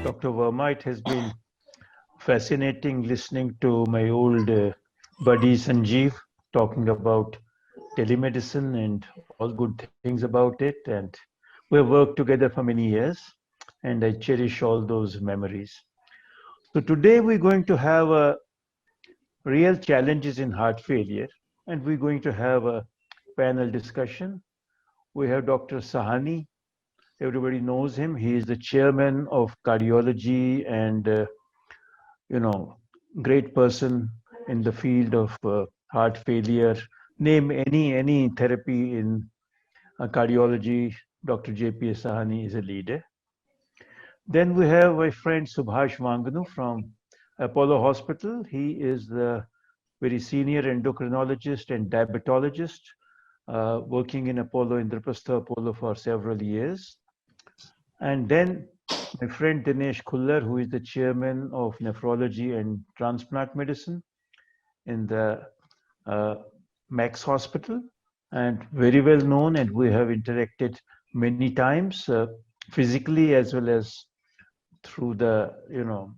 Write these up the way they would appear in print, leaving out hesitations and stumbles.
Dr. Verma. It has been fascinating listening to my old buddy Sanjeev talking about telemedicine and all the good things about it. And we have worked together for many years, and I cherish all those memories. So today we're going to have real challenges in heart failure, and we're going to have a panel discussion. We have Dr. Sahani. Everybody knows him. He is the chairman of cardiology and you know, great person in the field of heart failure. Name any therapy in cardiology. Dr. J.P. Sahani is a leader. Then we have my friend Subhash Wanganu from Apollo Hospital. He is the very senior endocrinologist and diabetologist working in Apollo Indraprastha Apollo for several years. And then my friend Dinesh Khullar, who is the chairman of nephrology and transplant medicine in the uh, Max Hospital, and very well known, and we have interacted many times physically as well as through the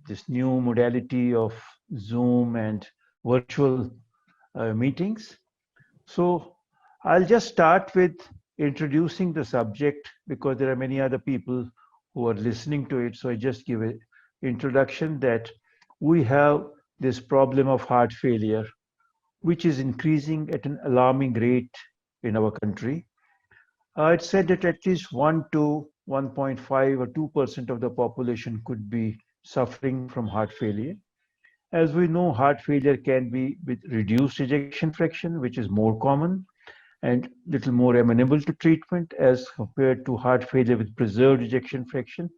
this new modality of Zoom and virtual meetings. So I'll just start with introducing the subject because there are many other people who are listening to it. So I just give an introduction that we have this problem of heart failure, which is increasing at an alarming rate in our country. It's said that at least 1 to 1.5 or 2% of the population could be suffering from heart failure. As we know, heart failure can be with reduced ejection fraction, which is more common and little more amenable to treatment as compared to heart failure with preserved ejection fraction,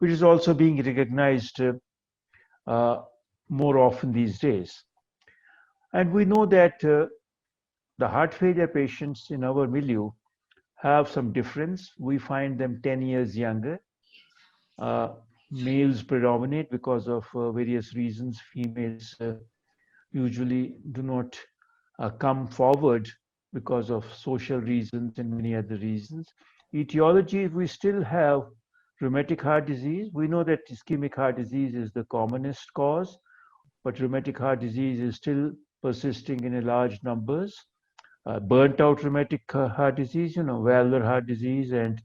which is also being recognized uh, more often these days. And we know that the heart failure patients in our milieu have some difference. We find them 10 years younger. Uh, Males predominate because of various reasons. Females usually do not come forward because of social reasons and many other reasons. Etiology, we still have rheumatic heart disease. We know that ischemic heart disease is the commonest cause, but rheumatic heart disease is still persisting in a large numbers. Burnt out rheumatic heart disease, valvular heart disease, and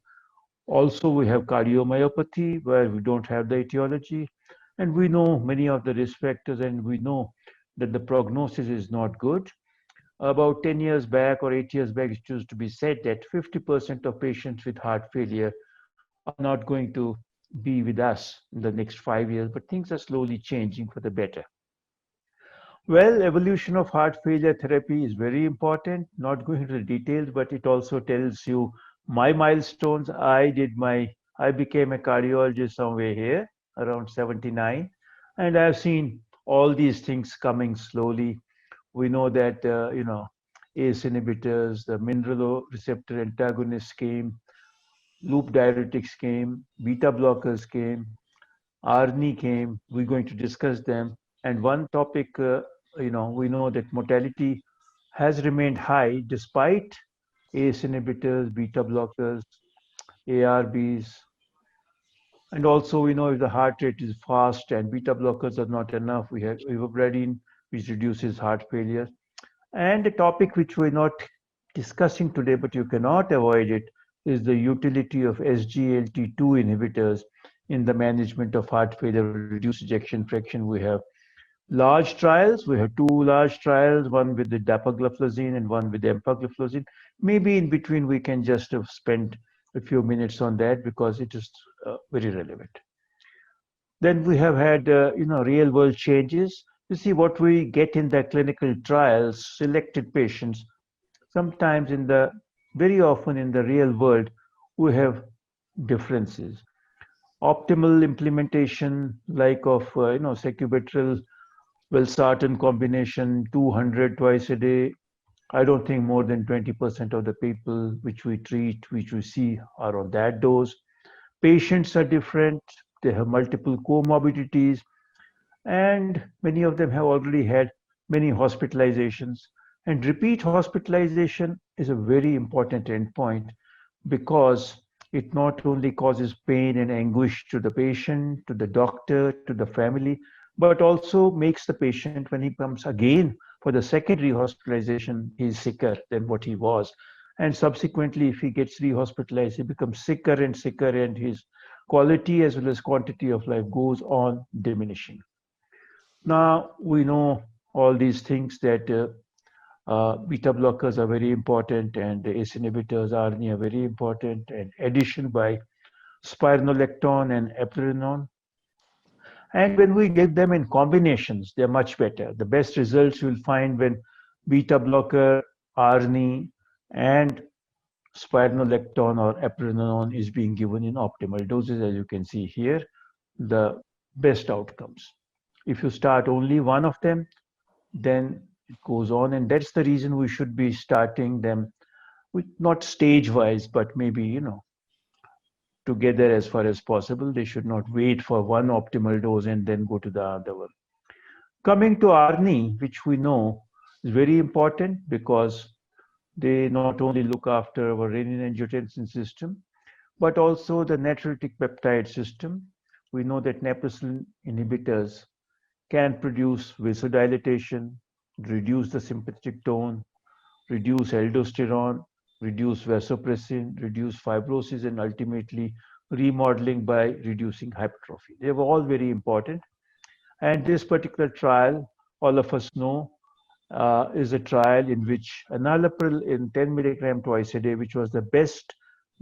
also we have cardiomyopathy where we don't have the etiology. And we know many of the risk factors, and we know that the prognosis is not good. About 10 years back or 8 years back, it used to be said that 50% of patients with heart failure are not going to be with us in the next 5 years, but things are slowly changing for the better. Well, evolution of heart failure therapy is very important. Not going into the details, but it also tells you my milestones. I became a cardiologist somewhere here around 79, and I've seen all these things coming slowly. We know that, ACE inhibitors, the mineral receptor antagonists came, loop diuretics came, beta blockers came, ARNI came. We're going to discuss them. And one topic, we know that mortality has remained high despite ACE inhibitors, beta blockers, ARBs. And also, we know if the heart rate is fast and beta blockers are not enough, we have ivabradine, which reduces heart failure. And a topic which we're not discussing today, but you cannot avoid it, is the utility of SGLT2 inhibitors in the management of heart failure, reduced ejection fraction. We have large trials. We have two large trials, one with the dapagliflozin and one with empagliflozin. Maybe in between we can just spend a few minutes on that because it is very relevant. Then we have had, real world changes. You see what we get in the clinical trials, selected patients. Sometimes very often in the real world, we have differences. Optimal implementation, like of, sacubitril, valsartan combination, 200 twice a day. I don't think more than 20% of the people which we treat, which we see, are on that dose. Patients are different. They have multiple comorbidities, and many of them have already had many hospitalizations. And repeat hospitalization is a very important endpoint because It not only causes pain and anguish to the patient, to the doctor, to the family, but also makes the patient, when he comes again for the second rehospitalization, he's sicker than what he was. And subsequently, if he gets rehospitalized, he becomes sicker and sicker, and his quality as well as quantity of life goes on diminishing. Now, we know all these things that beta blockers are very important and the ACE inhibitors, ARNI, are very important, and addition by spironolactone and eplerenone. And when we give them in combinations, they're much better. The best results you'll find when beta blocker, ARNI, and spironolactone or eplerenone is being given in optimal doses, as you can see here, the best outcomes. If you start only one of them, then it goes on, and that's the reason we should be starting them with not stage wise, but maybe, together as far as possible. They should not wait for one optimal dose and then go to the other one. Coming to ARNI, which we know is very important because they not only look after our renin-angiotensin system, but also the natriuretic peptide system. We know that neprilysin inhibitors can produce vasodilatation, reduce the sympathetic tone, reduce aldosterone, reduce vasopressin, reduce fibrosis, and ultimately remodeling by reducing hypertrophy. They were all very important. And this particular trial, all of us know, is a trial in which enalapril in 10 milligram twice a day, which was the best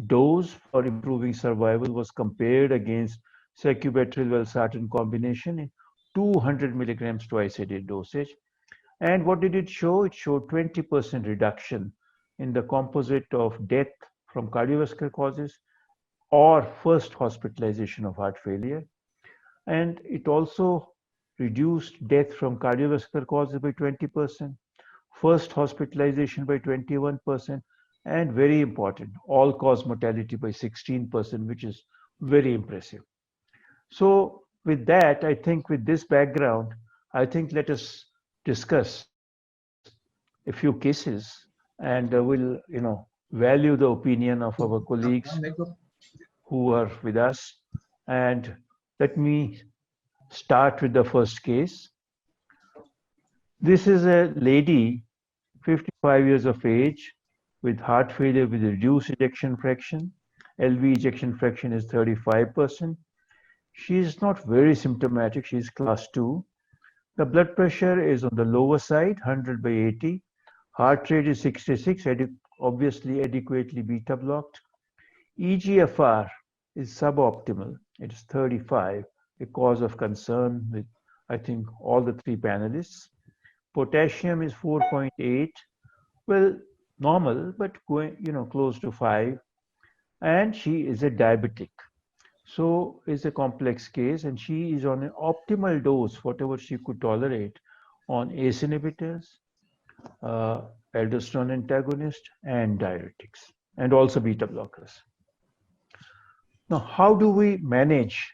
dose for improving survival, was compared against sacubitril/valsartan combination in 200 milligrams twice a day dosage. And what did it show? It showed 20% reduction in the composite of death from cardiovascular causes or first hospitalization of heart failure. And it also reduced death from cardiovascular causes by 20%, first hospitalization by 21%, and very important, all-cause mortality by 16%, which is very impressive. So with that, I think with this background, I think let us discuss a few cases and we'll, value the opinion of our colleagues who are with us. And let me start with the first case. This is a lady, 55 years of age, with heart failure with reduced ejection fraction. LV ejection fraction is 35%. She is not very symptomatic. She is class 2. The blood pressure is on the lower side, 100 by 80. Heart rate is 66, obviously adequately beta blocked. EGFR is suboptimal. It is 35, a cause of concern with, I think, all the three panelists. Potassium is 4.8, well, normal, but going, close to 5. And she is a diabetic. So it's a complex case, and she is on an optimal dose, whatever she could tolerate, on ACE inhibitors, aldosterone antagonist, and diuretics, and also beta blockers. Now, how do we manage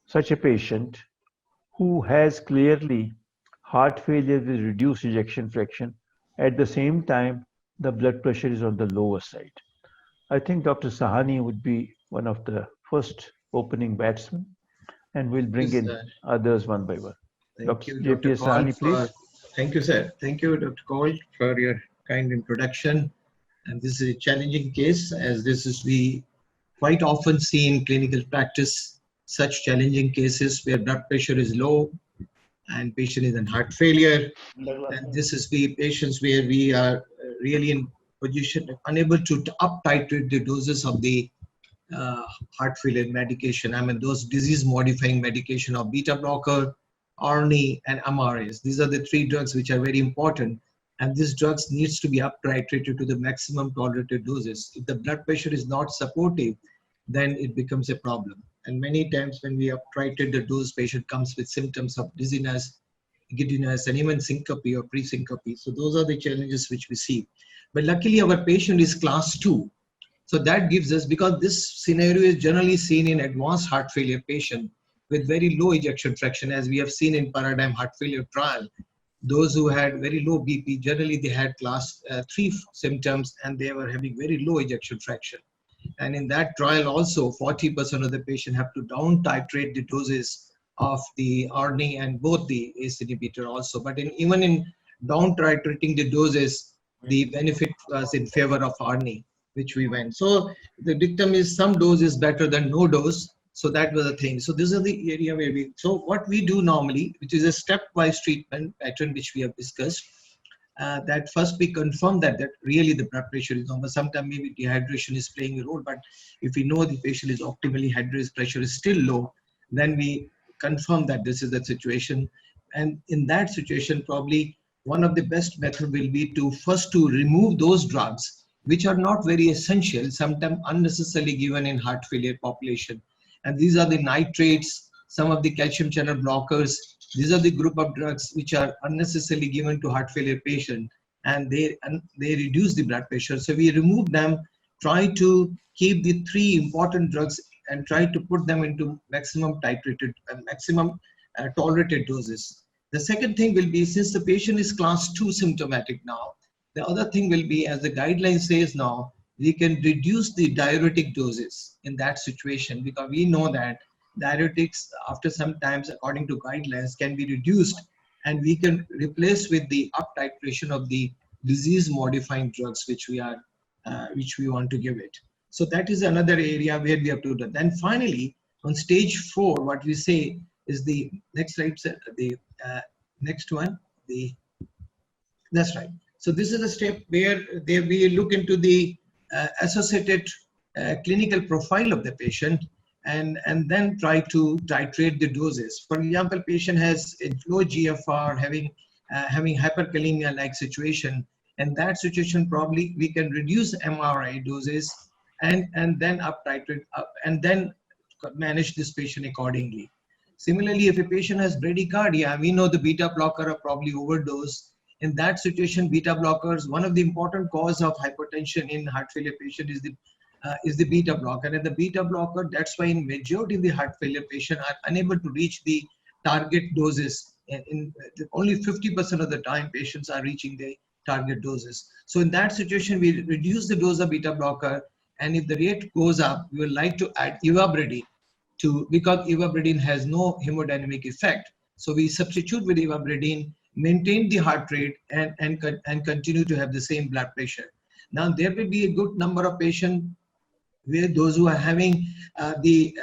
such a patient who has clearly heart failure with reduced ejection fraction? At the same time, the blood pressure is on the lower side. I think Dr. Sahani would be one of the first opening batsmen, and we'll bring in others one by one. Thank you, Dr. Dr. Sahani, please. Thank you, sir. Thank you, Dr. Kaul, for your kind introduction. And this is a challenging case, as this is we quite often see in clinical practice, such challenging cases where blood pressure is low and patient is in heart failure. And this is the patients where we are really in position, unable to up titrate the doses of the heart failure medication. I mean, those disease modifying medication of beta blocker, ARNI, and MRAs. These are the three drugs which are very important. And these drugs needs to be up titrated to the maximum tolerated doses. If the blood pressure is not supportive, then it becomes a problem. And many times when we up titrate the dose, patient comes with symptoms of dizziness, giddiness, and even syncope or pre-syncope. So those are the challenges which we see. But luckily our patient is class 2. So that gives us, because this scenario is generally seen in advanced heart failure patient with very low ejection fraction, as we have seen in Paradigm heart failure trial. Those who had very low BP, generally they had class 3 symptoms and they were having very low ejection fraction. And in that trial also, 40% of the patient have to down titrate the doses of the ARNI and both the ACE inhibitor also. But even in down titrating the doses, the benefit was in favor of ARNI, which we went. So the dictum is some dose is better than no dose. So that was the thing. So this is the area where so what we do normally, which is a stepwise treatment pattern, which we have discussed, that first we confirm that really the blood pressure is normal. Sometimes maybe dehydration is playing a role, but if we know the patient is optimally hydrated, his pressure is still low, then we confirm that this is the situation. And in that situation, probably one of the best method will be to first to remove those drugs which are not very essential, sometimes unnecessarily given in heart failure population. And these are the nitrates, some of the calcium channel blockers. These are the group of drugs which are unnecessarily given to heart failure patient, and they reduce the blood pressure. So we remove them, try to keep the three important drugs and try to put them into maximum titrated, maximum tolerated doses. The second thing will be, since the patient is class 2 symptomatic now, the other thing will be, as the guideline says now, we can reduce the diuretic doses in that situation, because we know that diuretics after some times according to guidelines can be reduced, and we can replace with the up titration of the disease modifying drugs which we want to give it. So that is another area where we have to do. Then finally on stage 4, what we say is the next slide, the next one, that's right. So this is a step where we look into the associated clinical profile of the patient, and then try to titrate the doses. For example, patient has a low GFR, having hyperkalemia like situation. In that situation, probably we can reduce MRI doses and then up titrate up, and then manage this patient accordingly. Similarly, if a patient has bradycardia, we know the beta blocker are probably overdose. In that situation, beta blockers, one of the important cause of hypertension in heart failure patient is the beta blocker. And the beta blocker, that's why in majority of the heart failure patient are unable to reach the target doses. In only 50% of the time, patients are reaching the target doses. So in that situation, we reduce the dose of beta blocker, and if the rate goes up, we would like to add ivabradine because ivabradine has no hemodynamic effect. So we substitute with ivabradine, maintain the heart rate, and continue to have the same blood pressure. Now there will be a good number of patients where those who are having the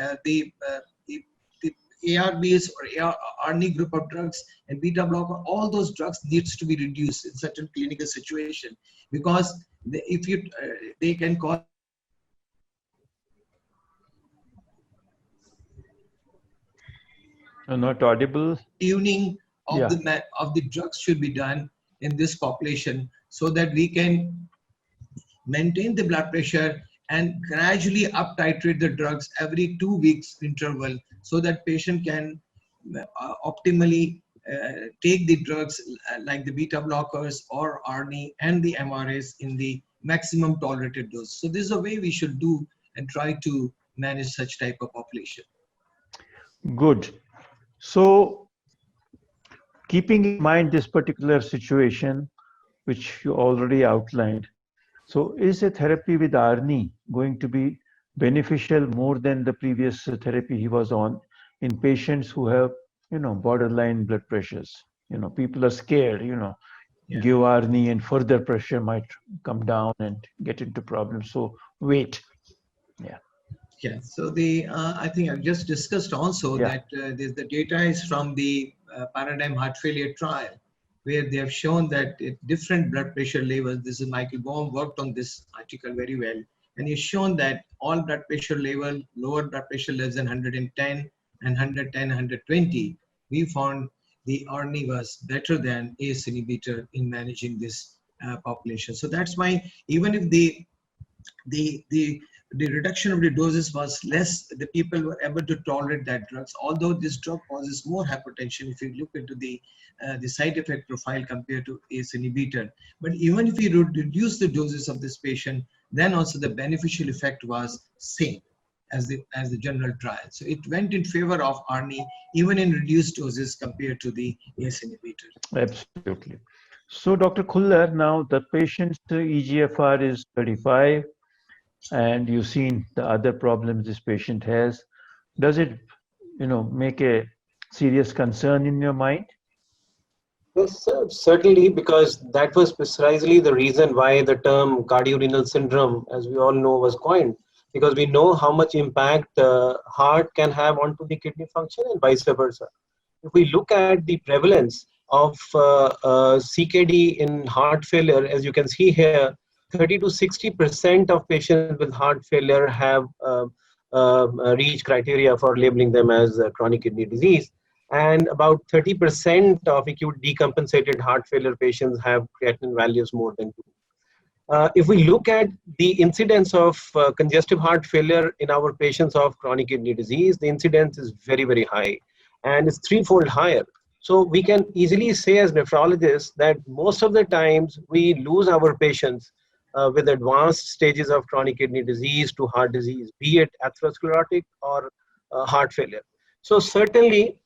ARBs or ARNI group of drugs and beta blocker, all those drugs needs to be reduced in certain clinical situation, because they can cause not audible. tuning of Yeah. of the drugs should be done in this population, so that we can maintain the blood pressure and gradually up titrate the drugs every 2 weeks interval, so that patient can optimally take the drugs like the beta blockers or ARNI and the MRAs in the maximum tolerated dose. So this is a way we should do and try to manage such type of population. Good. So keeping in mind this particular situation, which you already outlined, so is a therapy with ARNI going to be beneficial more than the previous therapy he was on in patients who have, borderline blood pressures? People are scared, Yeah. give ARNI and further pressure might come down and get into problems. So wait. Yeah. Yeah, so I think I've just discussed also that the data is from the Paradigm Heart Failure trial, where they have shown that at different blood pressure levels, this is Michael Baum worked on this article very well, and he's shown that all blood pressure level, lower blood pressure less than 110 and 110, 120, we found the ARNI was better than ACE inhibitor in managing this population. So that's why even if the reduction of the doses was less, the people were able to tolerate that drugs, although this drug causes more hypertension if you look into the side effect profile compared to ACE inhibitor. But even if we reduce the doses of this patient, then also the beneficial effect was same as the general trial. So it went in favor of ARNI even in reduced doses compared to the ACE inhibitor. Absolutely. So Dr. Khullar, now the patient's EGFR is 35. and you've seen the other problems this patient has, does it, make a serious concern in your mind? Yes, certainly, because that was precisely the reason why the term cardiorenal syndrome, as we all know, was coined. Because we know how much impact heart can have onto the kidney function and vice versa. If we look at the prevalence of CKD in heart failure, as you can see here, 30 to 60% of patients with heart failure have reached criteria for labeling them as chronic kidney disease. And about 30% of acute decompensated heart failure patients have creatinine values more than 2. If we look at the incidence of congestive heart failure in our patients of chronic kidney disease, the incidence is very, very high, and it's threefold higher. So we can easily say as nephrologists that most of the times we lose our patients with advanced stages of chronic kidney disease to heart disease, be it atherosclerotic or heart failure. So certainly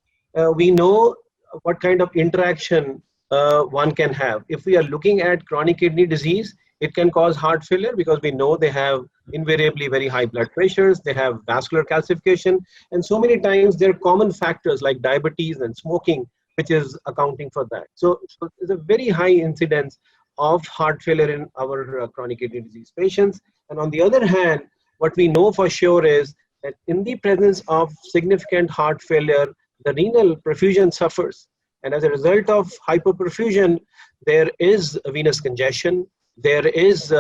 we know what kind of interaction one can have. If we are looking at chronic kidney disease, it can cause heart failure because we know they have invariably very high blood pressures, they have vascular calcification, and so many times there are common factors like diabetes and smoking, which is accounting for that. So there's a very high incidence of heart failure in our chronic kidney disease patients. And on the other hand, what we know for sure is that in the presence of significant heart failure, the renal perfusion suffers. And as a result of hypoperfusion, there is venous congestion, there is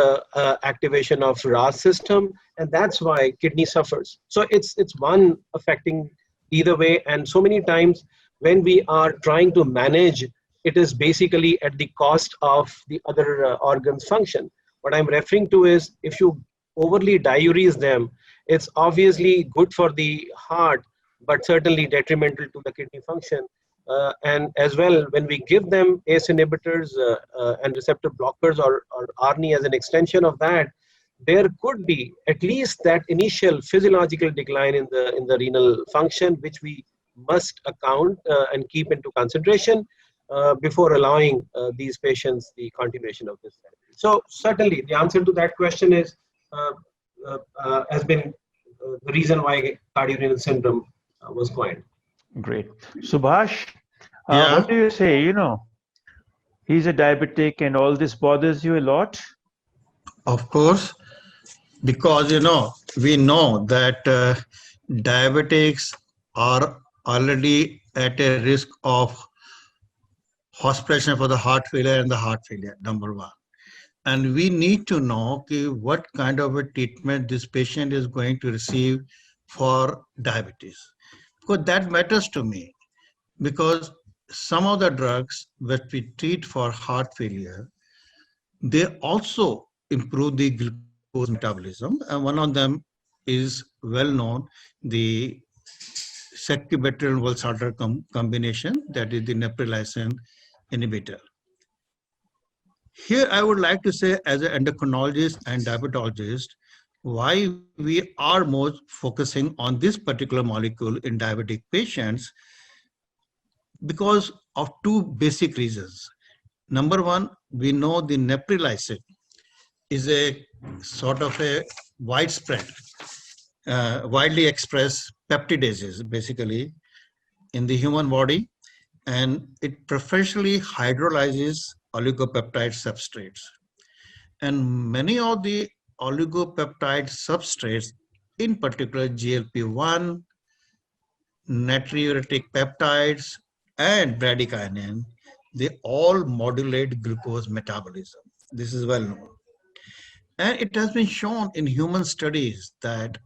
activation of RAS system, and that's why kidney suffers. So it's one affecting either way. And so many times when we are trying to manage, it is basically at the cost of the other organs function. What I'm referring to is if you overly diurese them, it's obviously good for the heart, but certainly detrimental to the kidney function. And as well, when we give them ACE inhibitors and receptor blockers or ARNI as an extension of that, there could be at least that initial physiological decline in the renal function, which we must account and keep into consideration before allowing these patients the continuation of this therapy. So certainly the answer to that question is has been the reason why cardiorenal syndrome was coined. Great. Subhash, Yeah. what do you say? He's a diabetic and all this bothers you a lot? Of course, because we know that diabetics are already at a risk of hospitalization for the heart failure and the heart failure, number one. And we need to know what kind of a treatment this patient is going to receive for diabetes, because that matters to me. Because some of the drugs that we treat for heart failure, they also improve the glucose metabolism, and one of them is well known, the sacubitril and valsartan combination, that is the neprilysin inhibitor. Here I would like to say, as an endocrinologist and diabetologist, why we are more focusing on this particular molecule in diabetic patients, because of two basic reasons. Number one, we know the neprilysin is a sort of a widespread, widely expressed peptidases basically in the human body, and it preferentially hydrolyzes oligopeptide substrates. And many of the oligopeptide substrates, in particular GLP-1, natriuretic peptides, and bradykinin, they all modulate glucose metabolism. This is well known. And it has been shown in human studies that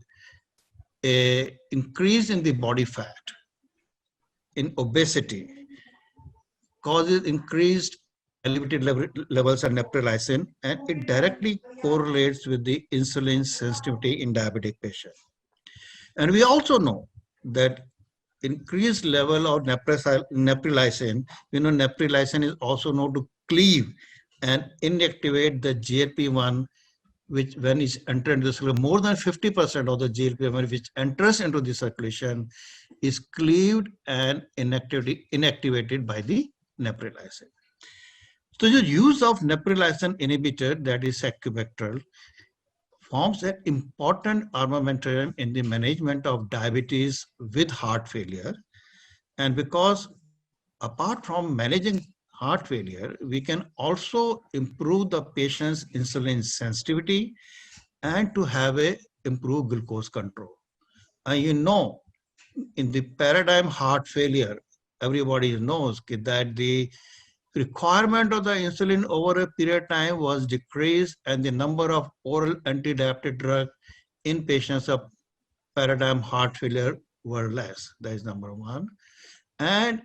an increase in the body fat in obesity causes increased elevated levels of neprilysin, and it directly correlates with the insulin sensitivity in diabetic patients. And we also know that increased level of neprilysin, neprilysin is also known to cleave and inactivate the GLP-1, which when it's entered into the circulation, more than 50% of the GLP-1 which enters into the circulation is cleaved and inactivated by the neprilysin. So the use of neprilysin inhibitor, that is sacubitril, forms an important armamentarium in the management of diabetes with heart failure. And because apart from managing heart failure, we can also improve the patient's insulin sensitivity and to have a improved glucose control. And you know, in the paradigm heart failure, everybody knows that the requirement of the insulin over a period of time was decreased and the number of oral anti-diabetic drug in patients of paradigm heart failure were less. That is number one. And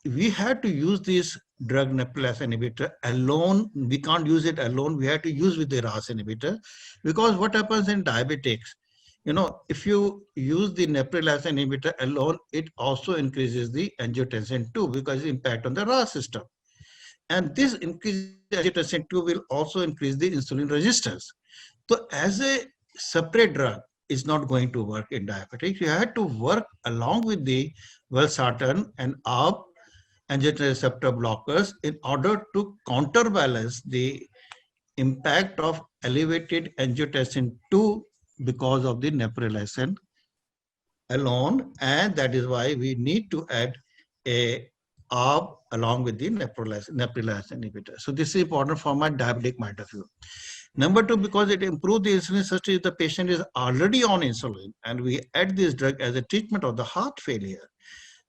we had to use this drug neprilysin inhibitor alone. We can't use it alone. We had to use with the RAS inhibitor, because what happens in diabetics, if you use the neprilysin inhibitor alone, it also increases the angiotensin 2 because of the impact on the RAS system. And this increase angiotensin 2 will also increase the insulin resistance. So as a separate drug is not going to work in diabetics. You have to work along with the valsartan and ARB angiotensin receptor blockers in order to counterbalance the impact of elevated angiotensin 2 because of the neprilysin alone. And that is why we need to add a ARB along with the neprilysin inhibitor. So this is important from a diabetic point of view. Number two, because it improves the insulin sensitivity, the patient is already on insulin and we add this drug as a treatment of the heart failure.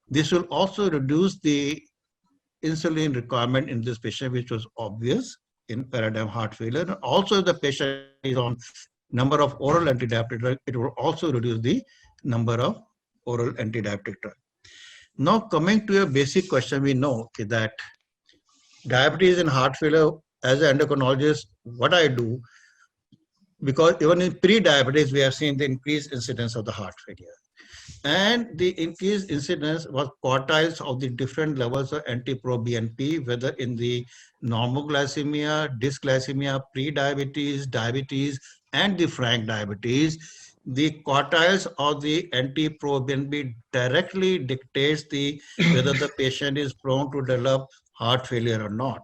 This will also reduce the insulin requirement in this patient, which was obvious in paradigm heart failure. And also, if the patient is on number of oral antidiabetic drug, it will also reduce the number of oral antidiabetic drug. Now, coming to a basic question, we know that diabetes and heart failure, as an endocrinologist, what I do, because even in pre-diabetes, we have seen the increased incidence of the heart failure. And the increased incidence was quartiles of the different levels of NT-proBNP, whether in the normoglycemia, dysglycemia, pre-diabetes, diabetes, and the frank diabetes. The quartiles of the NT-proBNP directly dictates whether the patient is prone to develop heart failure or not.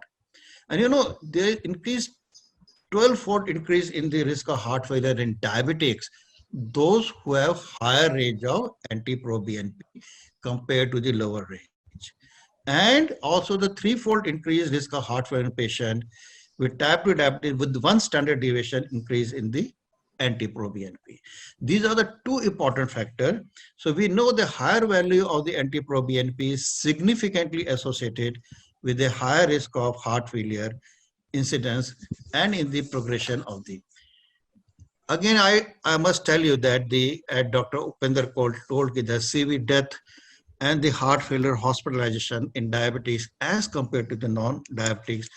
And there increased 12-fold increase in the risk of heart failure in diabetics, those who have higher range of NT-proBNP compared to the lower range. And also the 3-fold increased risk of heart failure in patient with type 2 diabetes with 1 standard deviation increase in the NT-proBNP. These are the two important factors. So we know the higher value of the NT-proBNP is significantly associated with a higher risk of heart failure incidence and in the progression of the. Again, I must tell you that Dr. Upinder Kaul told the CV death and the heart failure hospitalization in diabetes as compared to the non-diabetics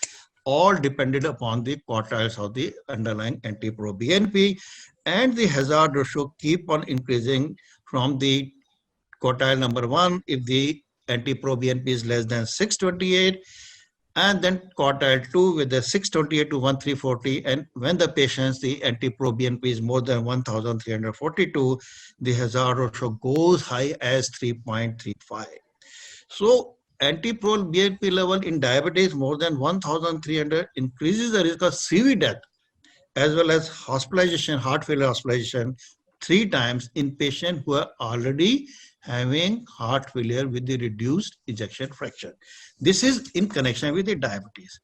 all depended upon the quartiles of the underlying NT-proBNP, and the hazard ratio keep on increasing from the quartile number 1 if the NT-proBNP is less than 628, and then quartile 2 with the 628 to 1340, and when the patient's the NT-proBNP is more than 1342, the hazard ratio goes high as 3.35. So NT-proBNP level in diabetes more than 1300 increases the risk of CV death as well as hospitalization, heart failure hospitalization 3 times in patients who are already having heart failure with the reduced ejection fraction. This is in connection with the diabetes.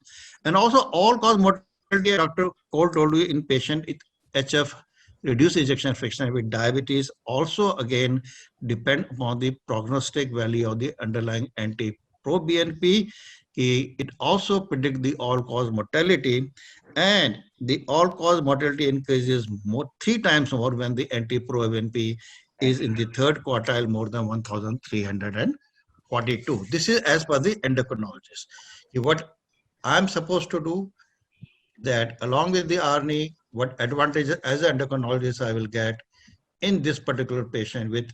And also all-cause mortality, Dr. Kaul told you, in patient with HF, reduced ejection fraction with diabetes, also again depend upon the prognostic value of the underlying NT-proBNP. It also predicts the all-cause mortality, and the all-cause mortality increases 3 times more when the NT-proBNP is in the 3rd quartile more than 1342. This is as per the endocrinologist. What I'm supposed to do, that along with the RNA, what advantages as an endocrinologist I will get in this particular patient with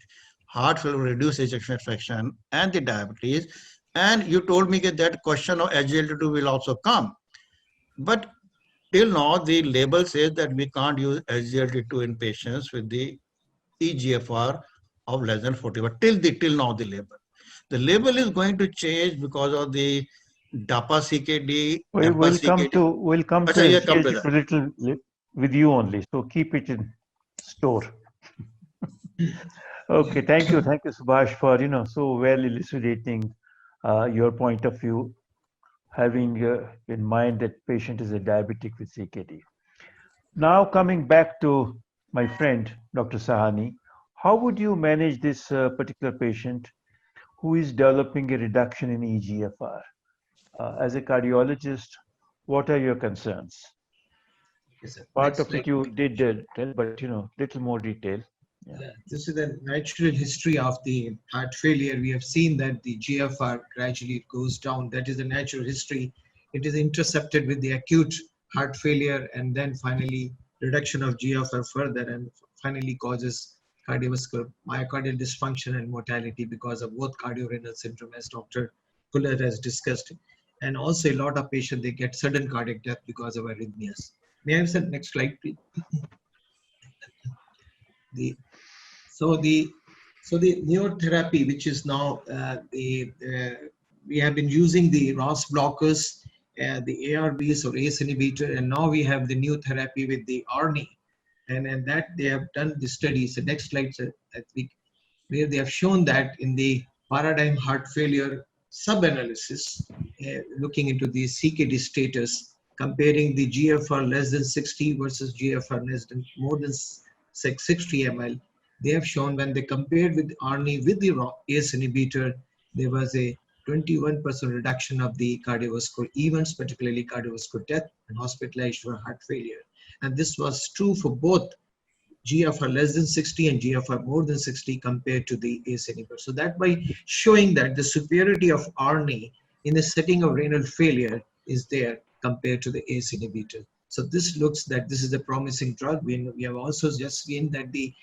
heart failure, reduced ejection fraction, and the diabetes. And you told me that question of SGLT2 will also come. But till now, the label says that we can't use SGLT2 in patients with the eGFR of less than 40. But till now, the label is going to change because of the DAPA-CKD. We'll come to SGLT2 little. with you only. So keep it in store. Okay, thank you, Subhash, for so well elucidating your point of view, having in mind that patient is a diabetic with CKD. Now coming back to my friend Dr. Sahani, how would you manage this particular patient who is developing a reduction in EGFR? As a cardiologist, what are your concerns? Yes, sir. Part Next of slide. it you did tell, but little more detail. Yeah. Yeah, this is the natural history of the heart failure. We have seen that the GFR gradually goes down. That is the natural history. It is intercepted with the acute heart failure, and then finally reduction of GFR further, and finally causes cardiovascular myocardial dysfunction and mortality because of both cardiorenal syndrome, as Dr. Fuller has discussed. And also a lot of patients, they get sudden cardiac death because of arrhythmias. May I have the next slide, please? The So the neurotherapy, which is now we have been using the ROS blockers, the ARBs or ACE inhibitor, and now we have the new therapy with the ARNI, and that they have done the studies. The next slide, I think, where they have shown that in the paradigm heart failure sub-analysis, looking into the CKD status, comparing the GFR less than 60 versus GFR less than more than 60 ml. They have shown when they compared with ARNI with the ACE inhibitor, there was a 21% reduction of the cardiovascular events, particularly cardiovascular death and hospitalization for heart failure. And this was true for both GFR less than 60 and GFR more than 60 compared to the ACE inhibitor. So that by showing that the superiority of ARNI in the setting of renal failure is there compared to the ACE inhibitor. So this looks that this is a promising drug. We have also just seen that the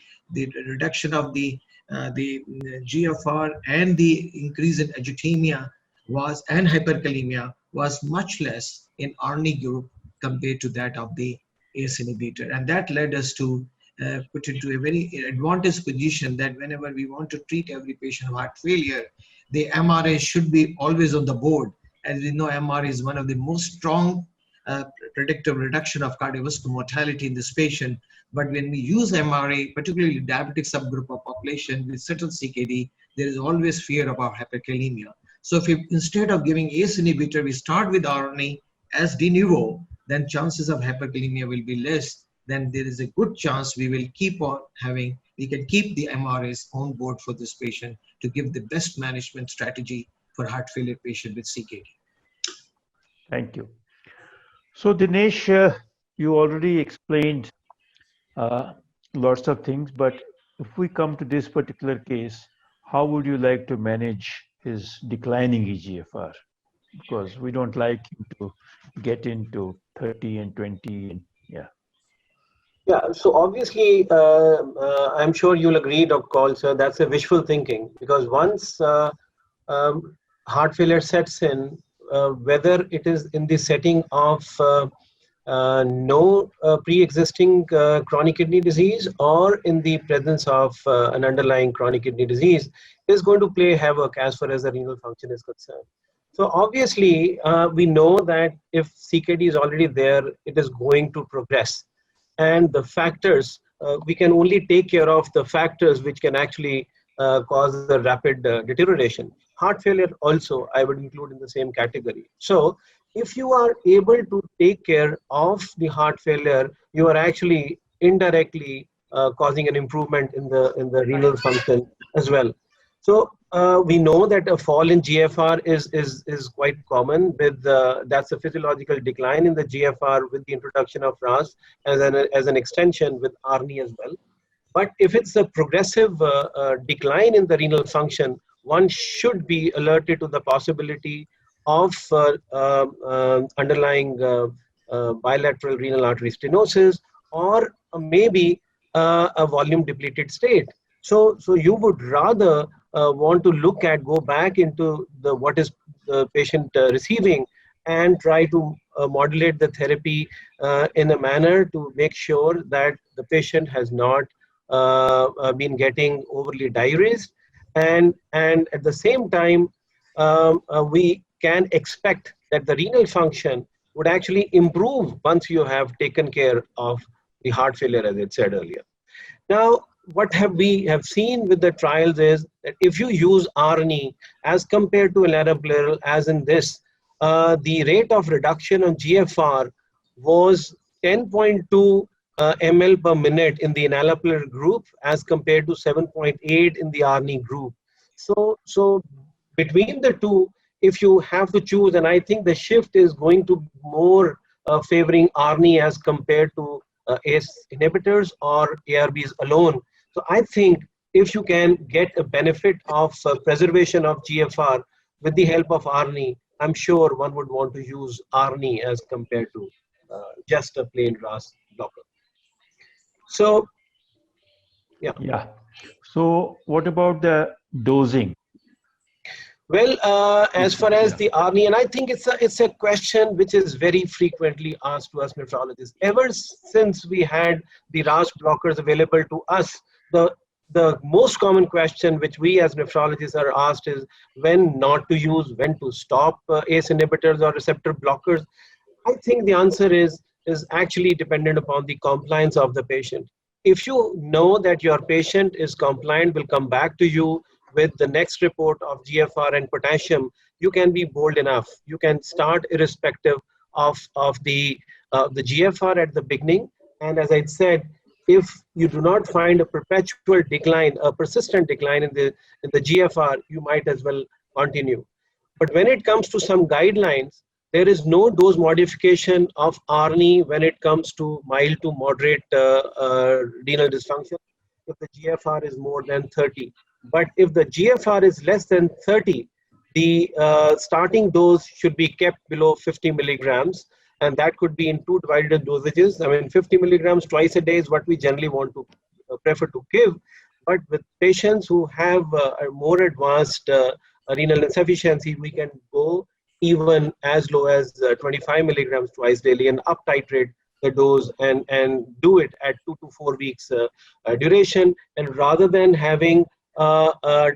reduction of the GFR and the increase in agitemia and hyperkalemia was much less in ARNI group compared to that of the ACE inhibitor. And that led us to put into a very advantageous position that whenever we want to treat every patient of heart failure, the MRA should be always on the board. As we know, MRA is one of the most strong predictive reduction of cardiovascular mortality in this patient. But when we use MRA, particularly diabetic subgroup of population with certain CKD, there is always fear about hyperkalemia. So if we, instead of giving ACE inhibitor, we start with RNA as de novo, then chances of hyperkalemia will be less. Then there is a good chance we will keep on having, we can keep the MRAs on board for this patient to give the best management strategy for heart failure patient with CKD. Thank you. So Dinesh, you already explained lots of things, but if we come to this particular case, how would you like to manage his declining EGFR? Because we don't like him to get into 30 and 20 and yeah. Yeah, so obviously, I'm sure you'll agree, Dr. Kaul, sir, that's a wishful thinking, because once heart failure sets in, whether it is in the setting of no pre-existing chronic kidney disease or in the presence of an underlying chronic kidney disease, is going to play havoc as far as the renal function is concerned. So obviously, we know that if CKD is already there, it is going to progress. And the factors, we can only take care of the factors which can actually cause the rapid deterioration. Heart failure also, I would include in the same category. So if you are able to take care of the heart failure, you are actually indirectly causing an improvement in the renal function as well. So we know that a fall in GFR is quite common with that's a physiological decline in the GFR with the introduction of RAS as an extension with ARNI as well. But if it's a progressive decline in the renal function, one should be alerted to the possibility of underlying bilateral renal artery stenosis or maybe a volume depleted state. So you would rather want to go back into what is the patient receiving and try to modulate the therapy in a manner to make sure that the patient has not been getting overly diuresed, and at the same time we can expect that the renal function would actually improve once you have taken care of the heart failure, as I said earlier. Now, what we have seen with the trials is that if you use ARNI as compared to enalapril, as in this, the rate of reduction on GFR was 10.2 ml per minute in the enalapril group as compared to 7.8 in the ARNI group. So between the two, if you have to choose, and I think the shift is going to more favoring ARNI as compared to ACE inhibitors or ARBs alone. So I think if you can get a benefit of preservation of GFR with the help of ARNI, I'm sure one would want to use ARNI as compared to just a plain RAS blocker. So, yeah. Yeah. So what about the dosing? Well, as far as the ARNI, and I think it's a question which is very frequently asked to us nephrologists. Ever since we had the RAS blockers available to us, the most common question which we as nephrologists are asked is when not to use, when to stop ACE inhibitors or receptor blockers. I think the answer is actually dependent upon the compliance of the patient. If you know that your patient is compliant, will come back to you with the next report of GFR and potassium, you can be bold enough. You can start irrespective of the GFR at the beginning. And as I said, if you do not find a perpetual decline, a persistent decline in the GFR, you might as well continue. But when it comes to some guidelines, there is no dose modification of ARNI when it comes to mild to moderate renal dysfunction if the GFR is more than 30. But if the GFR is less than 30, the starting dose should be kept below 50 milligrams, and that could be in two divided dosages. I mean, 50 milligrams twice a day is what we generally want to prefer to give. But with patients who have a more advanced renal insufficiency, we can go even as low as 25 milligrams twice daily and up titrate the dose and do it at 2 to 4 weeks duration. And rather than having a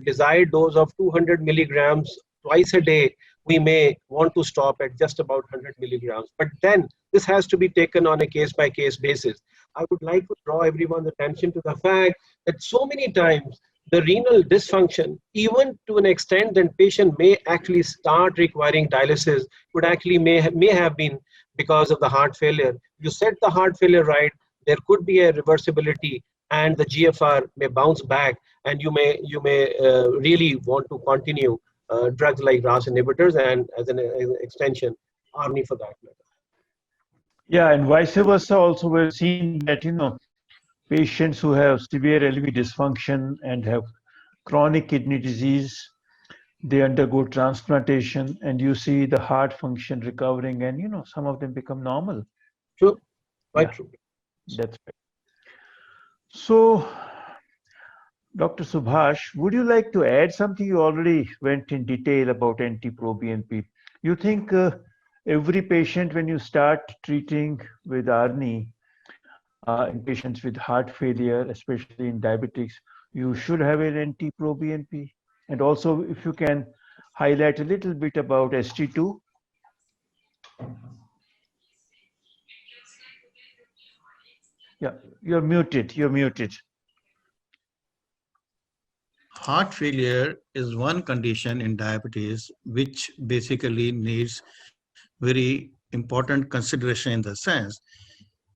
desired dose of 200 milligrams twice a day, we may want to stop at just about 100 milligrams. But then this has to be taken on a case-by-case basis. I would like to draw everyone's attention to the fact that so many times the renal dysfunction, even to an extent that patient may actually start requiring dialysis, would actually may have been because of the heart failure. You set the heart failure right, there could be a reversibility, and the GFR may bounce back, and you may really want to continue drugs like RAS inhibitors and as an extension, ARNI for that matter. Yeah, and vice versa also, we're seeing that, patients who have severe LV dysfunction and have chronic kidney disease, they undergo transplantation, and you see the heart function recovering, and some of them become normal. True, quite true. That's right. So, Dr. Subhash, would you like to add something? You already went in detail about NT-proBNP. You think every patient, when you start treating with ARNI, in patients with heart failure, especially in diabetics, you should have an NT-proBNP? And also, if you can highlight a little bit about ST2. Yeah, you're muted. Heart failure is one condition in diabetes which basically needs very important consideration in the sense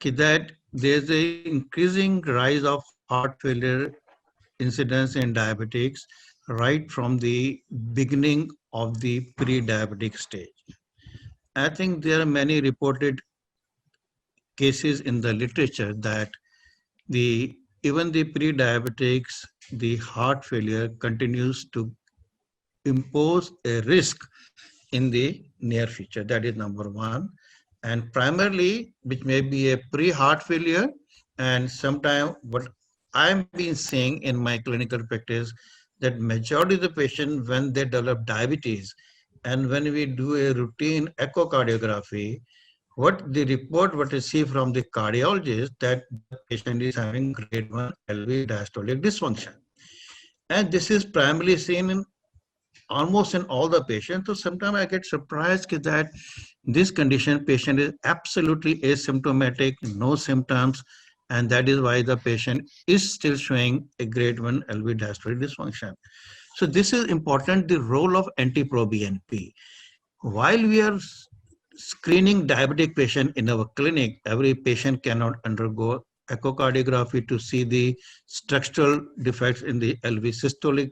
that there's an increasing rise of heart failure incidence in diabetics right from the beginning of the pre-diabetic stage. I think there are many reported cases in the literature that even the pre-diabetics, the heart failure continues to impose a risk in the near future. That is number one. And primarily, which may be a pre-heart failure, and sometimes what I've been seeing in my clinical practice, that majority of the patients, when they develop diabetes, and when we do a routine echocardiography, what I see from the cardiologist, that the patient is having grade 1 LV diastolic dysfunction. And this is primarily seen in almost in all the patients. So sometimes I get surprised that this condition patient is absolutely asymptomatic, no symptoms, and that is why the patient is still showing a grade 1 LV diastolic dysfunction. So this is important, the role of NT-proBNP. While we are screening diabetic patient in our clinic, every patient cannot undergo echocardiography to see the structural defects in the LV systolic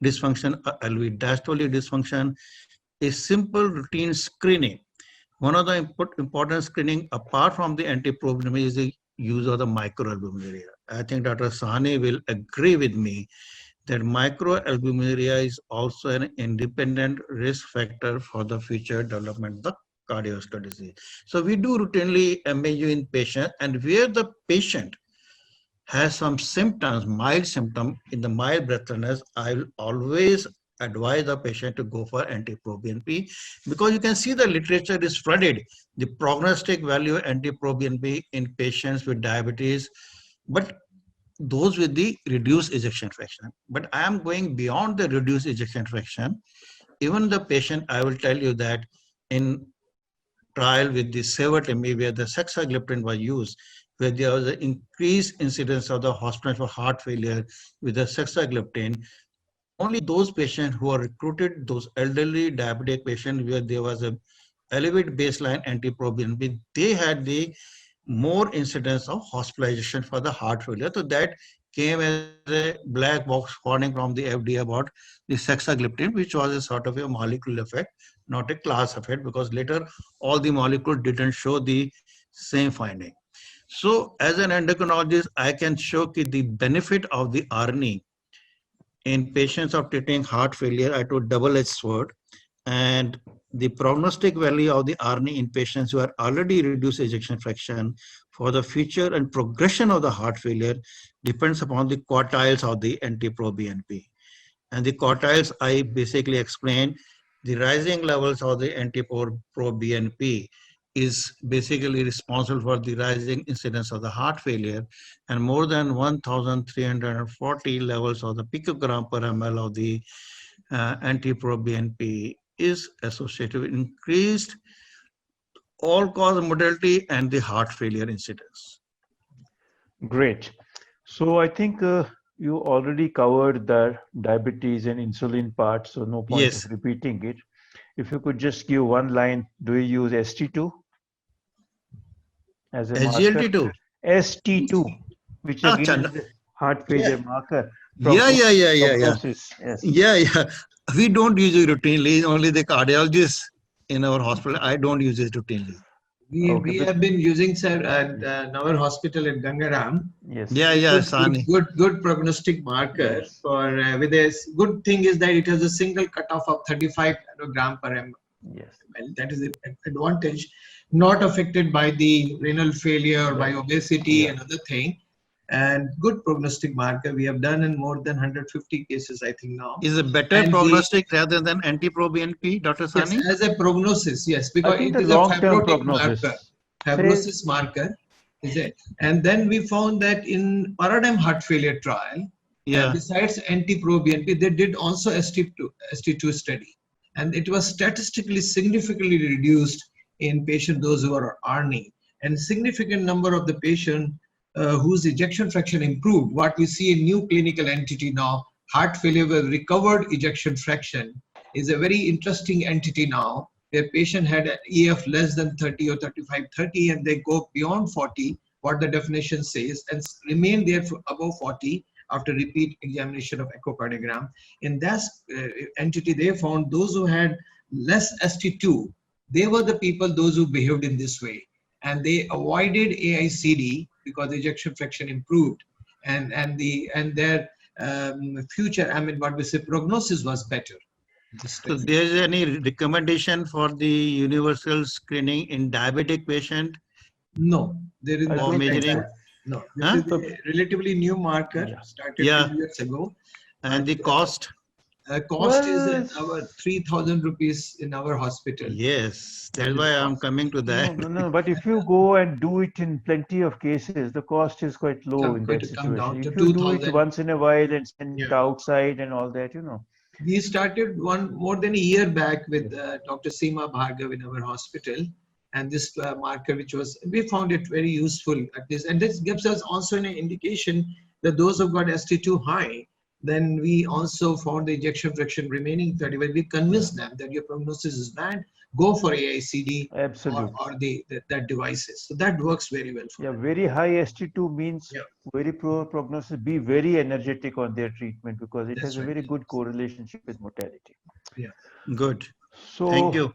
dysfunction, LV diastolic dysfunction. A simple routine screening. One of the important screening apart from the NT-proBNP is the use of the microalbuminuria. I think Dr. Sahni will agree with me that microalbuminuria is also an independent risk factor for the future development of the cardiovascular disease. So we do routinely MAU in patient, and where the patient has some symptoms, mild symptom in the mild breathlessness, I will always advise the patient to go for NT-proBNP, because you can see the literature is flooded. The prognostic value of NT-proBNP in patients with diabetes, but those with the reduced ejection fraction. But I am going beyond the reduced ejection fraction. Even the patient, I will tell you that in trial with the Sevatemi, where the saxagliptin was used, where there was an increased incidence of the hospital for heart failure with the saxagliptin, only those patients who are recruited, those elderly diabetic patients where there was a elevated baseline NT-proBNP, they had the more incidence of hospitalization for the heart failure. So that came as a black box warning from the FDA about the saxagliptin, which was a sort of a molecular effect, not a class effect, because later all the molecules didn't show the same finding. So as an endocrinologist, I can show the benefit of the ARNI in patients of treating heart failure. I took double-edged sword, and the prognostic value of the ARNI in patients who are already reduced ejection fraction for the future and progression of the heart failure depends upon the quartiles of the NT-proBNP. And the quartiles, I basically explained, the rising levels of the NT-proBNP is basically responsible for the rising incidence of the heart failure, and more than 1,340 levels of the picogram per ml of the NT-proBNP is associated with increased all-cause mortality and the heart failure incidence. Great. So I think you already covered the diabetes and insulin part, so no point Yes. of repeating it. If you could just give one line, do you use ST2 as a marker? SGLT2? ST2, which again is a heart failure marker. Prognosis. Yes. Yeah. We don't use it routinely, only the cardiologists in our hospital. I don't use it routinely. We have been using, sir, at our hospital at Gangaram. Yes. Sani. Good prognostic marker. Yes. For with a good thing is that it has a single cutoff of 35 nanogram per ml. Yes. Well, that is an advantage, not affected by the renal failure or by obesity and other thing. And good prognostic marker. We have done in more than 150 cases, I think now. Is a better prognostic rather than NT-proBNP, Dr. Sani? Yes, as a prognosis, yes, because it is a long-term fibrotic prognosis. marker. Fibrosis marker is it? And then we found that in Paradigm heart failure trial, besides NT-proBNP, they did also ST2 study, and it was statistically significantly reduced in patients those who are ARNI, and significant number of the patient whose ejection fraction improved. What we see in new clinical entity now, heart failure with recovered ejection fraction, is a very interesting entity now, where patient had an EF less than 30 or 35, 30, and they go beyond 40, what the definition says, and remain there for above 40 after repeat examination of echocardiogram. In that entity, they found those who had less ST2, they were the people, those who behaved in this way. And they avoided AICD because ejection fraction improved, and their future, I mean, what we say, prognosis was better. So there is any recommendation for the universal screening in diabetic patient? No, there is no measuring. No, this is a relatively new marker, started 2 years ago. And the cost? Cost is our 3,000 rupees in our hospital. Yes, that's why I'm coming to that. No, but if you go and do it in plenty of cases, the cost is quite low in that situation. If you do it once in a while and send it outside and all that, We started one more than a year back with Dr. Seema Bhargav in our hospital, and this marker, which was, we found it very useful at this, and this gives us also an indication that those who got ST2 high, then we also found the ejection fraction remaining 30. When we convinced them that your prognosis is bad, go for AICD Absolutely. or that devices. So that works very well for them. Very high ST2 means Yeah. very poor prognosis. Be very energetic on their treatment because it That's has a right. very good correlation with mortality. Good. So, Thank you.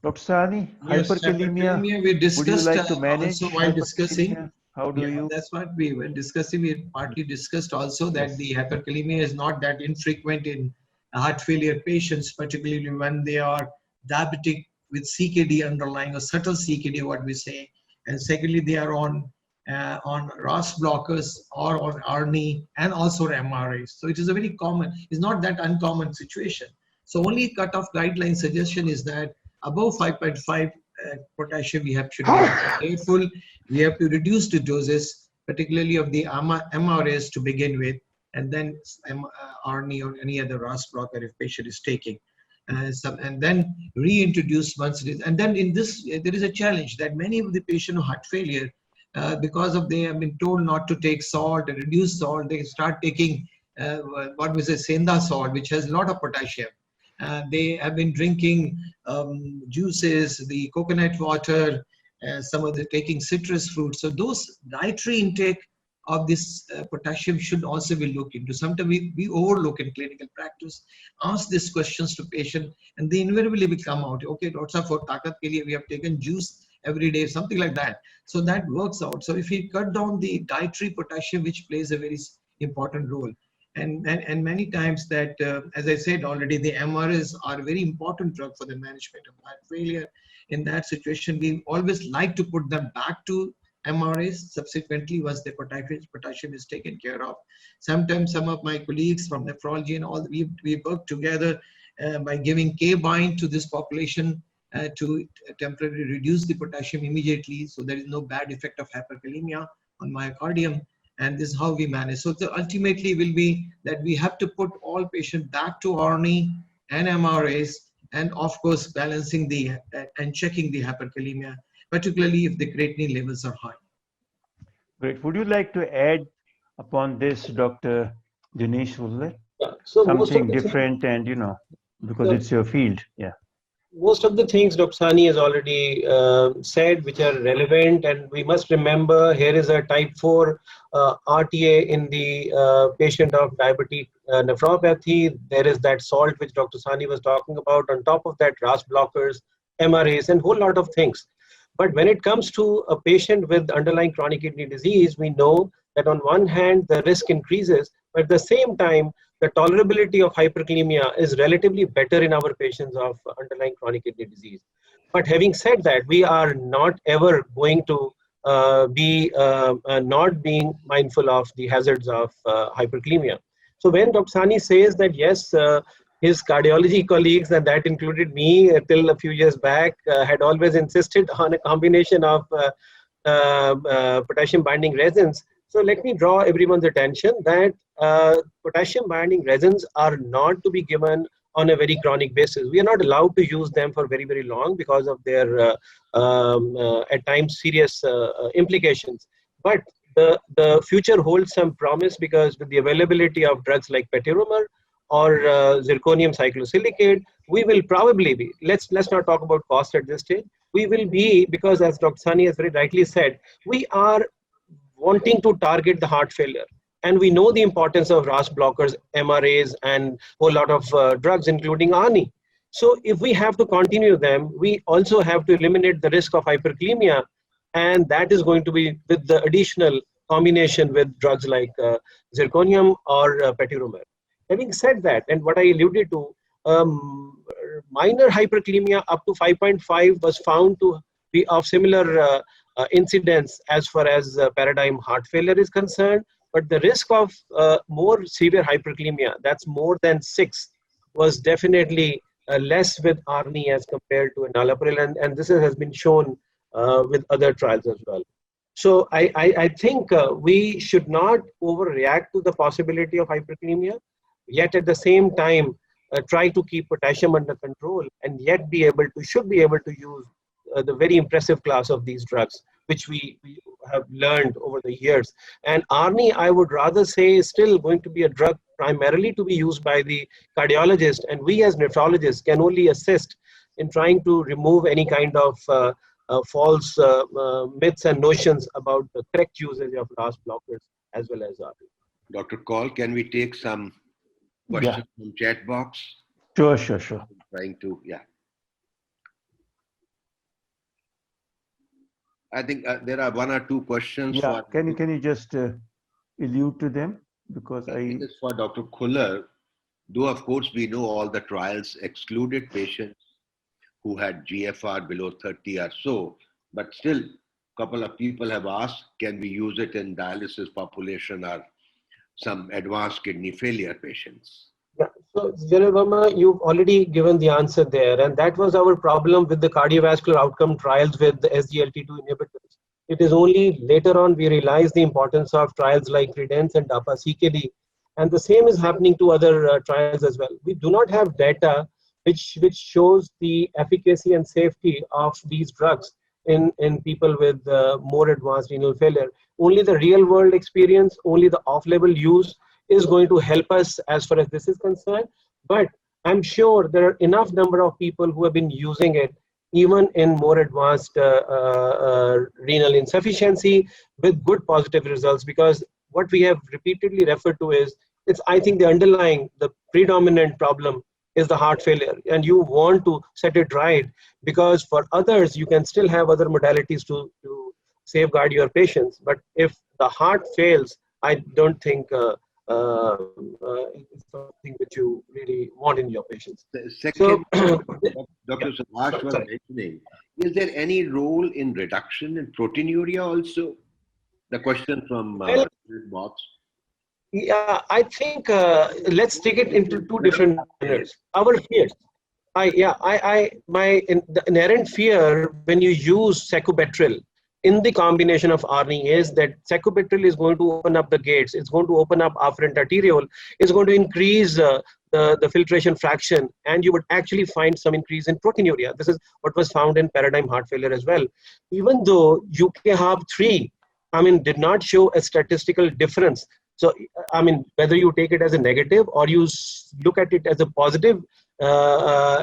Dr. Sahni, Yes, hyperkalemia, hyperkalemia we discussed would you like to manage also while discussing. hyperkalemia? How do Yeah, you? that's what we were discussing. We partly discussed also that the hyperkalemia is not that infrequent in heart failure patients, particularly when they are diabetic with CKD underlying, or subtle CKD, what we say. And secondly, they are on RAS blockers or on ARNI and also MRAs. So it is a very common, it's not that uncommon situation. So only cutoff guideline suggestion is that above 5.5 potassium, we should be careful. We have to reduce the doses, particularly of the MRAs to begin with, and then ARNI or any other RAS blocker if patient is taking. And then reintroduce once it is. And then in this, there is a challenge that many of the patients with heart failure, because of they have been told not to take salt and reduce salt, they start taking what we say Senda salt, which has a lot of potassium. They have been drinking juices, the coconut water, some of the taking citrus fruits. So those dietary intake of this potassium should also be looked into. Sometimes we overlook in clinical practice, ask these questions to patient, and they invariably will come out. Okay, doctor, for takat ke liye we have taken juice every day, something like that. So that works out. So if we cut down the dietary potassium, which plays a very important role, and many times that, as I said already, the MRAs are a very important drug for the management of heart failure. In that situation, we always like to put them back to MRAs subsequently once the potassium is taken care of. Sometimes some of my colleagues from nephrology and all, we work together by giving K-bind to this population to temporarily reduce the potassium immediately, so there is no bad effect of hyperkalemia on myocardium. And this is how we manage. So ultimately will be that we have to put all patients back to ARNI and MRAs, and of course balancing the and checking the hyperkalemia, particularly if the creatinine levels are high. Great. Would you like to add upon this, Dr. Dinesh Vuller? Yeah. So something different, and because it's your field. Yeah. Most of the things Dr. Sahni has already said, which are relevant, and we must remember here is a type 4 RTA in the patient of diabetic nephropathy. There is that salt which Dr. Sahni was talking about. On top of that, RAS blockers, MRAs, and whole lot of things. But when it comes to a patient with underlying chronic kidney disease, we know that on one hand, the risk increases, but at the same time, the tolerability of hyperkalemia is relatively better in our patients of underlying chronic kidney disease. But having said that, we are not ever going to be not being mindful of the hazards of hyperkalemia. So when Dr. Sahni says that yes, his cardiology colleagues, and that included me till a few years back, had always insisted on a combination of potassium binding resins. So let me draw everyone's attention that potassium binding resins are not to be given on a very chronic basis. We are not allowed to use them for very, very long because of their at times serious implications. But the future holds some promise, because with the availability of drugs like Petiromer or zirconium cyclosilicate, we will probably be, let's not talk about cost at this stage, we will be, because as Dr. Sahni has very rightly said, we are wanting to target the heart failure. And we know the importance of RAS blockers, MRAs, and a whole lot of drugs, including ARNI. So if we have to continue them, we also have to eliminate the risk of hyperkalemia. And that is going to be with the additional combination with drugs like zirconium or Petiromer. Having said that, and what I alluded to, minor hyperkalemia up to 5.5 was found to be of similar incidence as far as paradigm heart failure is concerned. But the risk of more severe hyperkalemia, that's more than 6, was definitely less with ARNI as compared to enalapril, and this has been shown with other trials as well. So I think we should not overreact to the possibility of hyperkalemia. yet at the same time try to keep potassium under control, and yet should be able to use the very impressive class of these drugs, which we have learned over the years. And ARNI, I would rather say, is still going to be a drug primarily to be used by the cardiologist, and we as nephrologists can only assist in trying to remove any kind of false myths and notions about the correct usage of RAS blockers as well as ARNI. Dr. Kaul, can we take some questions from chat box? Sure. Trying to, yeah. I think there are one or two questions. Yeah, can you just allude to them? Because This is for Dr. Khullar. Though of course we know all the trials excluded patients who had GFR below 30 or so, but still a couple of people have asked, can we use it in dialysis population or some advanced kidney failure patients? Yeah, so General Verma, you've already given the answer there, and that was our problem with the cardiovascular outcome trials with the SGLT2 inhibitors. It is only later on we realized the importance of trials like CREDENCE and DAPA-CKD, and the same is happening to other trials as well. We do not have data which shows the efficacy and safety of these drugs in people with more advanced renal failure. Only the real world experience, only the off-label use is going to help us as far as this is concerned. But I'm sure there are enough number of people who have been using it even in more advanced renal insufficiency with good positive results, because what we have repeatedly referred to is, I think the predominant problem is the heart failure, and you want to set it right, because for others you can still have other modalities to safeguard your patients. But if the heart fails, I don't think it's something that you really want in your patients. The second, Dr. Subhash was mentioning, is there any role in reduction in proteinuria also? The question from box. Yeah, I think let's take it into two different manners. Our fears. The inherent fear when you use sacubitril in the combination of ARNI is that sacubitril is going to open up the gates. It's going to open up afferent arteriole. It's going to increase the filtration fraction, and you would actually find some increase in proteinuria. This is what was found in paradigm heart failure as well. Even though UKHARP3, did not show a statistical difference. So, whether you take it as a negative or you look at it as a positive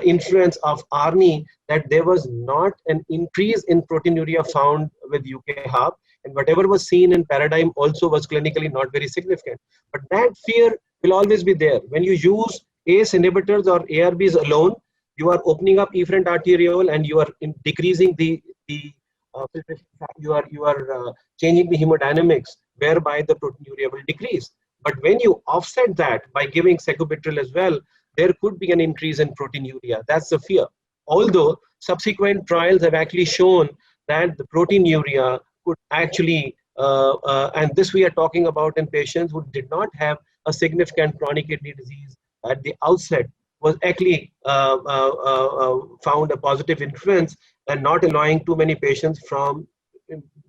influence of ARNI, that there was not an increase in proteinuria found with UKHARP, and whatever was seen in paradigm also was clinically not very significant. But that fear will always be there. When you use ACE inhibitors or ARBs alone, you are opening up efferent arteriole and you are decreasing the filtration. You are changing the hemodynamics, whereby the proteinuria will decrease. But when you offset that by giving sacubitril as well, there could be an increase in proteinuria. That's the fear. Although subsequent trials have actually shown that the proteinuria could actually, and this we are talking about in patients who did not have a significant chronic kidney disease at the outset, was actually found a positive influence and not allowing too many patients from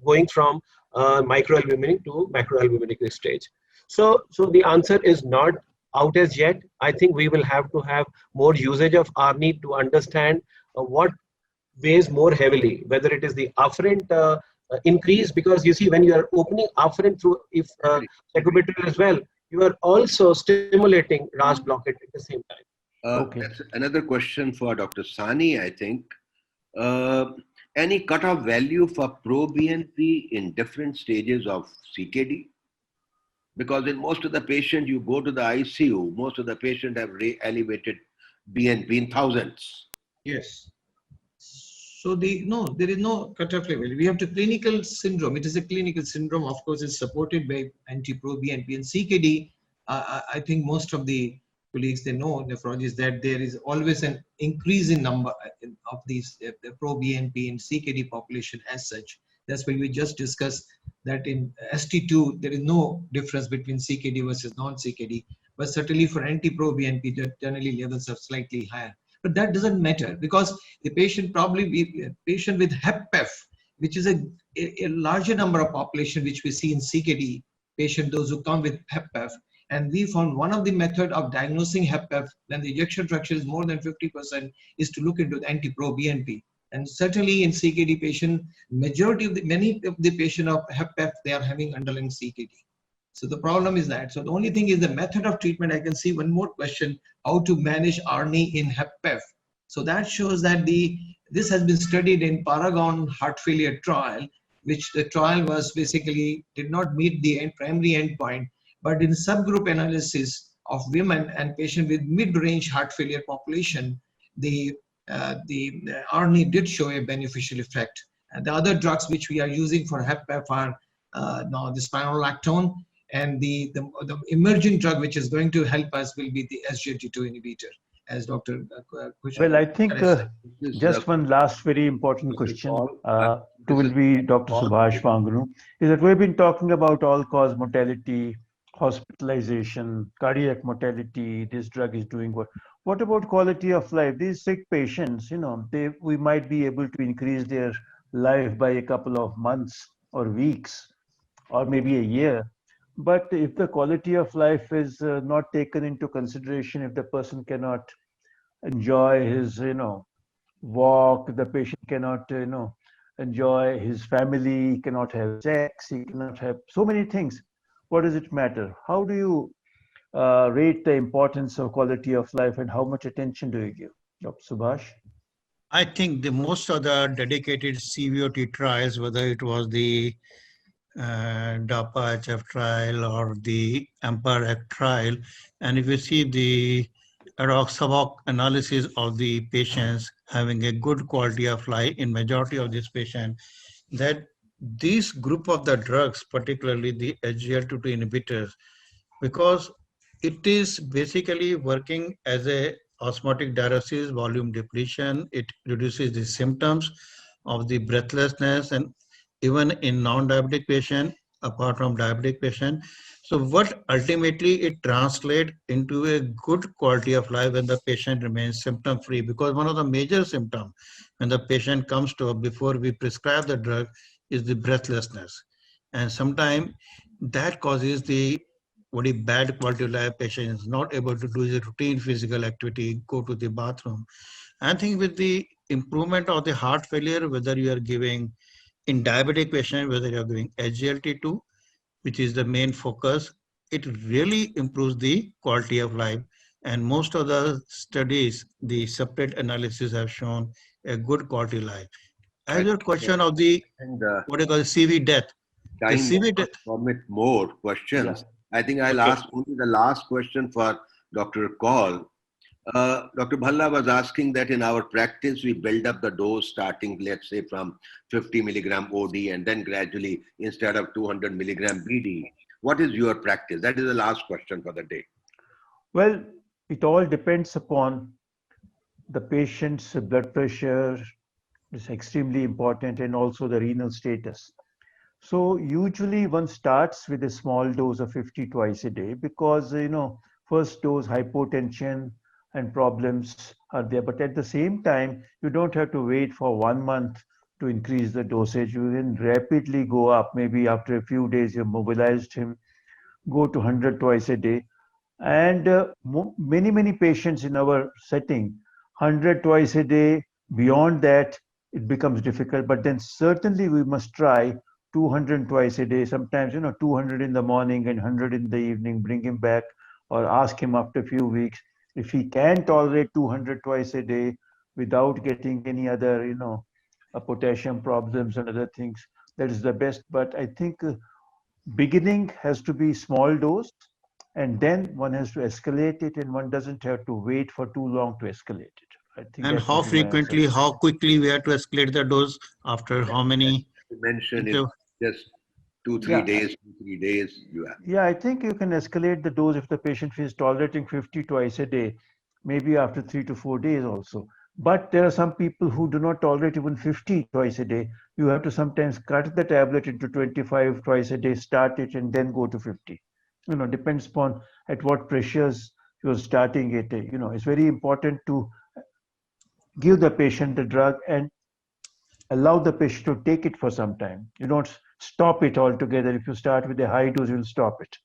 going from microalbuminuria to macroalbuminuria stage. So the answer is not out as yet. I think we will have to have more usage of ARNI to understand what weighs more heavily, whether it is the afferent increase, because you see when you are opening afferent through sacubitril as well, you are also stimulating RAS blockade at the same time. Okay. That's another question for Dr. Sani, I think. Any cutoff value for pro-BNP in different stages of CKD? Because in most of the patients, you go to the ICU, most of the patients have elevated BNP in thousands. Yes. So there is no cutoff level. We have the clinical syndrome. It is a clinical syndrome. Of course, it's supported by anti-pro-BNP and CKD. I think most of the colleagues, they know, nephrologists, that there is always an increase in number of these pro-BNP and CKD population as such. That's why we just discussed that in ST2, there is no difference between CKD versus non-CKD. But certainly for anti-pro-BNP, the generally levels are slightly higher. But that doesn't matter, because the patient probably be a patient with HepPEF, which is a larger number of population which we see in CKD patient, those who come with HepPEF. And we found one of the method of diagnosing HFpEF when the ejection fraction is more than 50% is to look into the anti-proBNP. And certainly in CKD patient, many of the patient of HFpEF, they are having underlying CKD. So the problem is that. So the only thing is the method of treatment. I can see one more question, how to manage ARNI in HFpEF. So that shows that this has been studied in Paragon heart failure trial, which the trial was basically did not meet the primary endpoint, but in subgroup analysis of women and patients with mid-range heart failure population, the ARNI did show a beneficial effect. And the other drugs which we are using for HFpEF are now the spironolactone, and the emerging drug which is going to help us will be the SGLT2 inhibitor, as Dr. Well, I think just one last very important question will be Dr. Subhash Wanganu, is that we've been talking about all-cause mortality, hospitalization, cardiac mortality, this drug is doing what. What about quality of life? These sick patients, we might be able to increase their life by a couple of months or weeks or maybe a year. But if the quality of life is not taken into consideration, if the person cannot enjoy his, walk, the patient cannot, enjoy his family, he cannot have sex, he cannot have so many things. What does it matter? How do you rate the importance of quality of life, and how much attention do you give? Dr. Subhash? I think the most of the dedicated CVOT trials, whether it was the DAPA-HF trial or the EMPERE trial, and if you see the ad hoc analysis of the patients having a good quality of life in majority of these patients, that this group of the drugs, particularly the SGLT2 inhibitors, because it is basically working as a osmotic diuresis, volume depletion, it reduces the symptoms of the breathlessness, and even in non-diabetic patient, apart from diabetic patient. So what ultimately it translates into a good quality of life when the patient remains symptom-free, because one of the major symptoms when the patient comes to us before we prescribe the drug is the breathlessness. And sometimes that causes the very bad quality of life. Patient is not able to do his routine physical activity, go to the bathroom. I think with the improvement of the heart failure, whether you are giving in diabetic patient, whether you are giving SGLT2, which is the main focus, it really improves the quality of life. And most of the studies, the separate analysis have shown a good quality of life. As your question of the, what you call CV death. Time CV death. Permit more questions. Yeah. I think I'll ask only the last question for Dr. Kaul. Dr. Bhalla was asking that in our practice, we build up the dose starting, let's say, from 50 milligram OD and then gradually instead of 200 milligram BD. What is your practice? That is the last question for the day. Well, it all depends upon the patient's blood pressure, is extremely important, and also the renal status. So usually one starts with a small dose of 50 twice a day because, first dose hypotension and problems are there. But at the same time, you don't have to wait for 1 month to increase the dosage. You can rapidly go up. Maybe after a few days, you've mobilized him, go to 100 twice a day. And many patients in our setting, 100 twice a day, beyond that, it becomes difficult. But then certainly we must try 200 twice a day, sometimes, 200 in the morning and 100 in the evening, bring him back or ask him after a few weeks. If he can tolerate 200 twice a day without getting any other, potassium problems and other things, that is the best. But I think beginning has to be small dose, and then one has to escalate it, and one doesn't have to wait for too long to escalate it. I think. And how frequently, how quickly we have to escalate the dose after how many? You mentioned it just 2-3 days, 2-3 days. Yeah, I think you can escalate the dose if the patient is tolerating 50 twice a day, maybe after 3 to 4 days also. But there are some people who do not tolerate even 50 twice a day. You have to sometimes cut the tablet into 25 twice a day, start it, and then go to 50. Depends upon at what pressures you're starting it. It's very important to give the patient the drug and allow the patient to take it for some time. You don't stop it altogether. If you start with a high dose, you'll stop it.